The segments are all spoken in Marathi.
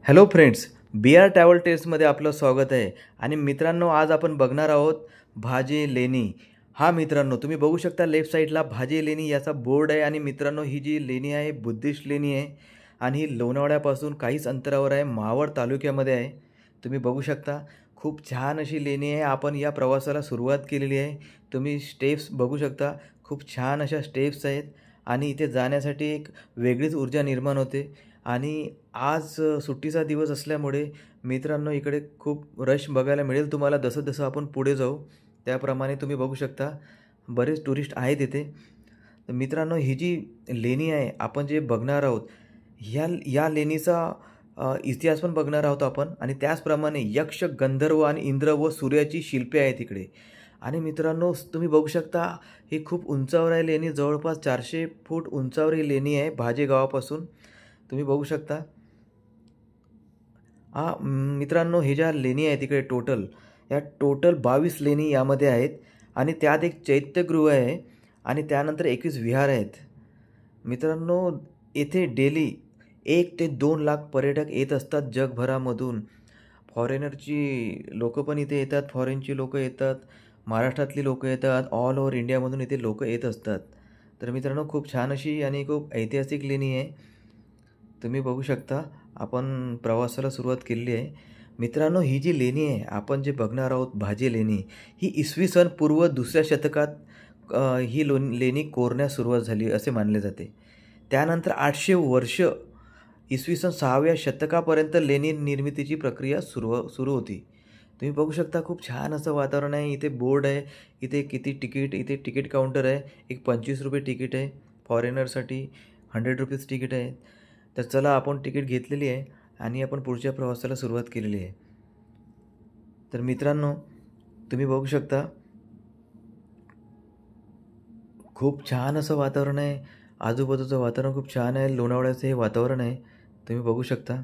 हॅलो फ्रेंड्स, बी आर ट्रॅव्हल टेस्टमध्ये आपलं स्वागत आहे. आणि मित्रांनो, आज आपण बघणार आहोत भाजे लेणी. हा मित्रांनो, तुम्ही बघू शकता लेफ्ट साईडला भाजे लेणी याचा बोर्ड आहे. आणि मित्रांनो, ही जी लेणी आहे बुद्धिस्ट लेणी आहे आणि ही लोणावळ्यापासून काहीच अंतरावर आहे, मावळ तालुक्यामध्ये आहे. तुम्ही बघू शकता खूप छान अशी लेणी आहे. आपण या प्रवासाला सुरुवात केलेली आहे. तुम्ही स्टेप्स बघू शकता, खूप छान अशा स्टेप्स आहेत आणि इथे जाण्यासाठी एक वेगळीच ऊर्जा निर्माण होते. आणि आज सुट्टीचा दिवस असल्यामुळे मित्रांनो, इकडे खूप रश बघायला मिळेल तुम्हाला. जसं जसं आपण पुढे जाऊ त्याप्रमाणे तुम्ही बघू शकता बरेच टुरिस्ट आहेत इथे. तर मित्रांनो, ही जी लेणी आहे आपण जे बघणार आहोत, ह्या या लेणीचा इतिहास पण बघणार आहोत आपण. आणि त्याचप्रमाणे यक्ष, गंधर्व आणि इंद्र व सूर्याची शिल्पे आहेत इकडे. आणि मित्रांनो, तुम्ही बघू शकता ही खूप उंचावर आहे लेणी. जवळपास 400 फूट उंचावर ही लेणी आहे भाजे गावापासून. तुम्ही बघू शकता. मित्रांनो, हे ज्या लेणी आहेत तिकडे या टोटल 22 लेणी यामध्ये आहेत. आणि त्यात एक चैत्यगृह आहे आणि त्यानंतर 21 विहार आहेत. मित्रांनो, येथे डेली 1 ते 2 लाख पर्यटक येत असतात जगभरामधून. फॉरेनरची लोकं पण इथे येतात, फॉरेनची लोकं येतात, महाराष्ट्रातली लोकं येतात, ऑल ओव्हर इंडियामधून इथे लोकं येत असतात. तर मित्रांनो, खूप छान अशी आणि खूप ऐतिहासिक लेणी आहे. तुम्ही बघू शकता आपण प्रवासाला सुरुवात केलेली आहे. मित्रांनो, ही जी लेणी आहे आपण जे बघणार आहोत भाजे लेणी, ही इसवी सन पूर्व 2ऱ्या शतकात ही लेणी कोरण्यास सुरुवात झाली असे मानले जाते. त्यानंतर 800 वर्ष इसवी सन 6व्या शतकापर्यंत लेणी निर्मितीची प्रक्रिया सुरू होती. तुम्ही बघू शकता खूप छान असं वातावरण आहे. इथे बोर्ड आहे, इथे इथे तिकीट काउंटर आहे. एक ₹25 तिकीट आहे फॉरेनरसाठी, ₹100 तिकीट आहे. तर चला, आपण तिकीट घेतलेली आहे आणि आपण पुढच्या प्रवासाला सुरुवात केलेली आहे. तर मित्रांनो, तुम्ही बघू शकता खूप छान असं वातावरण आहे. आजूबाजूचं वातावरण खूप छान आहे. लोणावळ्याचं हे वातावरण आहे, तुम्ही बघू शकता.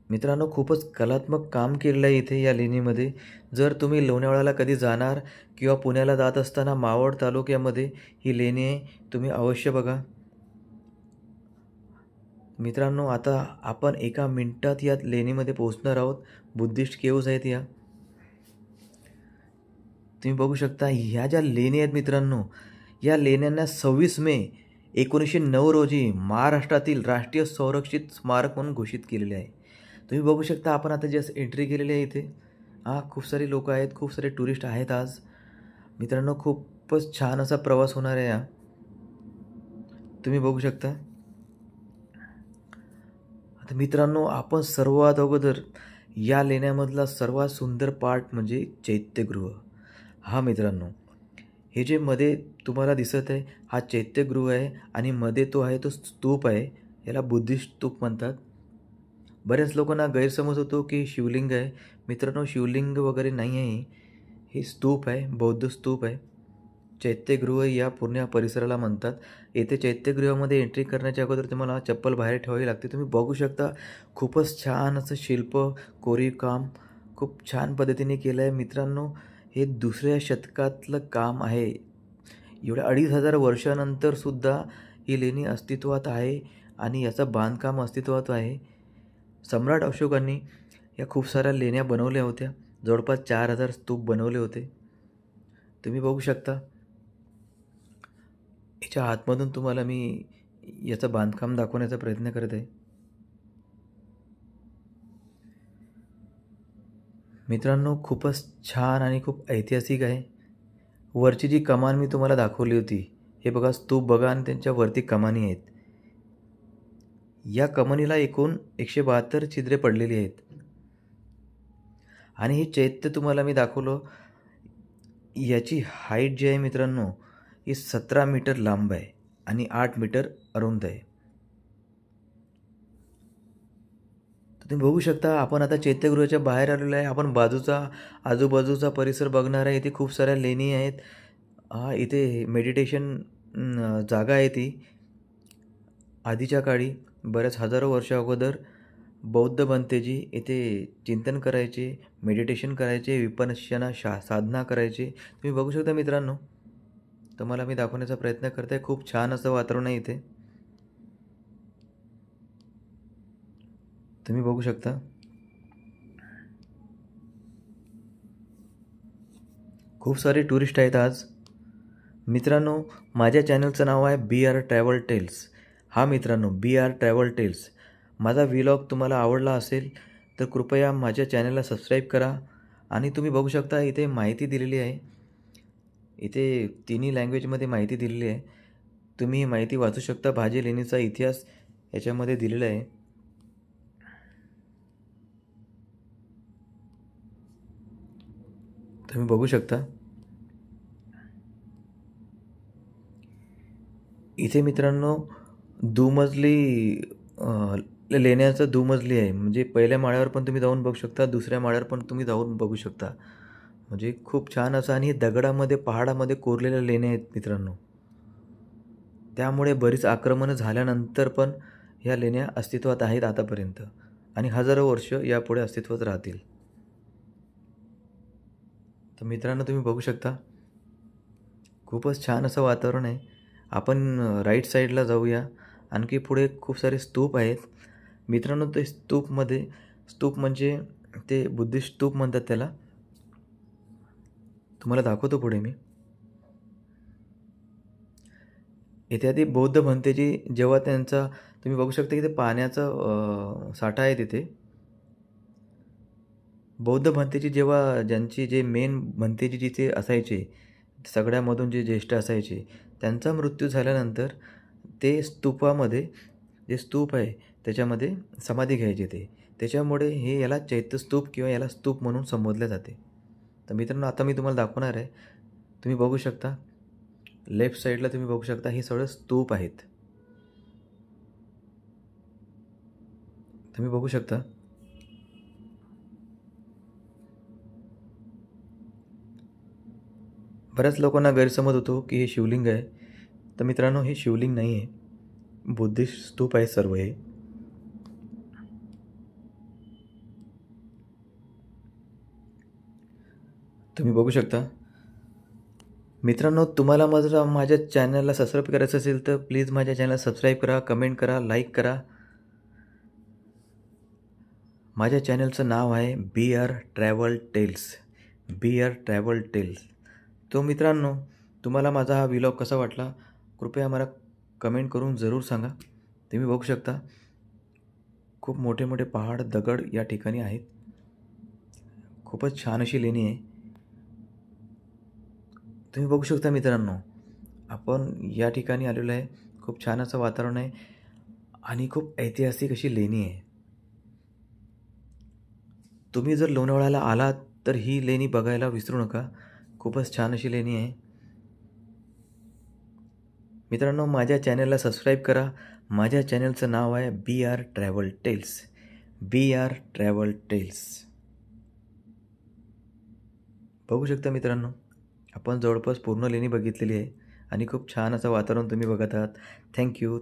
मित्रांनो, खूपच कलात्मक काम केलेलं आहे इथे या लेणीमध्ये. जर तुम्ही लोणावळ्याला कधी जाणार किंवा पुण्याला जात असताना मावळ तालुक्यामध्ये ही लेणी आहे, तुम्ही अवश्य बघा. मित्रांनो, आता आपण एका मिनिटात या लेणीमध्ये पोहोचणार आहोत. बुद्धिस्ट केव्ज आहेत या. तुम्ही बघू शकता ह्या ज्या लेणी आहेत मित्रांनो, या लेण्यांना 26 मे 1909 रोजी महाराष्ट्रातील राष्ट्रीय संरक्षित स्मारक म्हणून घोषित केलेले आहे. तुम्ही बघू शकता आपण आता जस्ट एंट्री केलेली आहे इथे. खूप सारे लोक आहेत, खूप सारे टुरिस्ट आहेत आज. मित्रांनो, खूपच छान असा प्रवास होणार आहे तुम्ही बघू शकता. आता मित्रांनो, आपण सर्वात अगोदर या लेण्यामधला सर्वात सुंदर पार्ट म्हणजे चैत्यगृह. मित्रांनो, हे जे मध्ये तुम्हाला दिसत आहे हा चैत्यगृह आहे आणि मध्ये तो आहे तो स्तूप आहे. याला बुद्धिस्ट स्तूप म्हणतात. बऱ्याच लोकांना गैरसमज होतो की शिवलिंग आहे. मित्रांनो, शिवलिंग वगैरे नाही आहे, हे स्तूप आहे, बौद्ध स्तूप आहे. चैत्यगृह या पूर्ण परिसराला म्हणतात. येथे चैत्यगृहामध्ये एंट्री करण्याच्या अगोदर तुम्हाला चप्पल बाहेर ठेवावी लागते. तुम्ही बघू शकता खूपच छान असं शिल्प, कोरीवकाम खूप छान पद्धतीने केलं आहे. मित्रांनो, हे 2ऱ्या शतकातलं काम आहे. एवढ्या 2500 वर्षानंतर सुद्धा ही लेणी अस्तित्वात आहे आणि याचं बांधकाम अस्तित्वात आहे. सम्राट अशोकांनी या खूप साऱ्या लेण्या बनवल्या होत्या. जवळपास 4000 स्तूप बनवले होते. तुम्ही बघू शकता. याच्या आतमधून तुम्हाला मी याचं बांधकाम दाखवण्याचा प्रयत्न करत आहे. मित्रांनो, खूपच छान आणि खूप ऐतिहासिक आहे. वरची जी कमान मी तुम्हाला दाखवली होती, हे बघा स्तूप बघा आणि त्यांच्या वरती कमानी आहेत. या कमानीला एकूण 172 छिद्रे पडलेली आहेत. आणि हे चैत्य तुम्हाला मी दाखवलं, याची हाईट जी आहे मित्रांनो, ही 17 मीटर लांब आहे आणि 8 मीटर अरुंद आहे. तुम्ही बघू शकता आपण आता चैत्यगृहाच्या बाहेर आलेलो आहे. आपण आजूबाजूचा परिसर बघणार आहे. इथे खूप साऱ्या लेणी आहेत. इथे मेडिटेशन जागा आहे ती. आधीच्या काळी बऱ्याच हजारो वर्ष अगोदर बौद्ध बनतेजी इथे चिंतन करायचे, मेडिटेशन करायचे, विपश्यना साधना करायचे. तुम्ही बघू शकता मित्रांनो, तुम्हाला मी दाखवण्याचा प्रयत्न करते. खूप छान असं वातावरण आहे इथे. तुम्ही बघू शकता खूप सारे टुरिस्ट आहेत आज. मित्रांनो, माझ्या चॅनलचं नाव आहे बी आर ट्रॅव्हल टेल्स. हा मित्रांनो, बी आर ट्रॅव्हल टेल्स. माझा व्लॉग तुम्हाला आवडला असेल तर कृपया माझ्या चॅनलला सबस्क्राईब करा. आणि तुम्ही बघू शकता इथे माहिती दिलेली आहे. इथे तिन्ही लँग्वेजमध्ये माहिती दिलेली आहे. तुम्ही ही माहिती वाचू शकता. भाजी लेणीचा इतिहास याच्यामध्ये दिलेला आहे. तुम्ही बघू शकता इथे मित्रांनो दुमजली लेण्याचं दुमजली आहे. म्हणजे पहिल्या माळ्यावर पण तुम्ही जाऊन बघू शकता, दुसऱ्या माळ्यावर पण तुम्ही जाऊन बघू शकता. म्हणजे खूप छान असं आणि दगडामध्ये पहाडामध्ये कोरलेल्या लेण्या आहेत मित्रांनो. त्यामुळे बरीच आक्रमणं झाल्यानंतर पण ह्या लेण्या अस्तित्वात आहेत आतापर्यंत आणि हजारो वर्ष यापुढे अस्तित्वात राहतील. तर मित्रांनो तुम्ही बघू शकता खूपच छान असं वातावरण आहे. आपण राईट साईडला जाऊया. आणखी पुढे खूप सारे स्तूप आहेत मित्रांनो. ते स्तूप म्हणजे ते बुद्धिस्ट स्तूप म्हणतात त्याला. तुम्हाला दाखवतो पुढे मी. इत्यादी बौद्ध भंतेची जेव्हा त्यांचा तुम्ही बघू शकता की ते पाण्याचा साठा आहे तिथे. बौद्ध भंतेची जेव्हा ज्यांची जे मेन भंतेजी जिथे असायचे सगळ्यामधून जे ज्येष्ठ असायचे त्यांचा मृत्यू झाल्यानंतर ते स्तूपामध्ये जे स्तूप आहे त्याच्यामध्ये समाधी घ्यायचे ते. त्याच्यामुळे हे याला चैत्यस्तूप किंवा याला स्तूप म्हणून संबोधले जाते. तर मित्रांनो आता मी तुम्हाला दाखवणार आहे. तुम्ही बघू शकता लेफ्ट साईडला तुम्ही बघू शकता हे सगळं स्तूप आहेत. तुम्ही बघू शकता बऱ्याच लोकांना गैरसमज होतो की हे शिवलिंग आहे. तर मित्रांनो हे शिवलिंग नाही आहे, बुद्धिस्ट स्तूप आहे सर्व हे. तुम्ही बघू शकता मित्रांनो. तुम्हाला माझ्या चॅनलला सबस्क्राईब करायचं असेल तर प्लीज माझ्या चॅनलला सबस्क्राईब करा, कमेंट करा, लाईक करा. माझ्या चॅनलचं नाव आहे बी आर ट्रॅव्हल टेल्स. बी आर ट्रॅव्हल टेल्स. तो मित्रांनो तुम्हाला माझा हा व्लॉग कसा वाटला कृपया मला कमेंट करून जरूर सांगा. तुम्ही बघू शकता खूप मोठे मोठे पहाड दगड या ठिकाणी आहेत. खूपच छान अशी लेणी आहे. तुम्ही बघू शकता मित्रांनो आपण या ठिकाणी आलेलो आहे. खूप छान असं वातावरण आहे आणि खूप ऐतिहासिक अशी लेणी आहे. तुम्ही जर लोणावळ्याला आलात तर ही लेणी बघायला विसरू नका. खूपच छान अशी लेणी आहे. मित्रांनो माझ्या चॅनलला सबस्क्राईब करा. माझ्या चॅनलचं नाव आहे बी आर ट्रॅव्हल टेल्स. बी आर ट्रॅव्हल टेल्स. बघू शकता मित्रांनो आपण जवळपास पूर्ण लेणी बघितलेली आहे आणि खूप छान असं वातावरण तुम्ही बघत आहात. थँक्यू.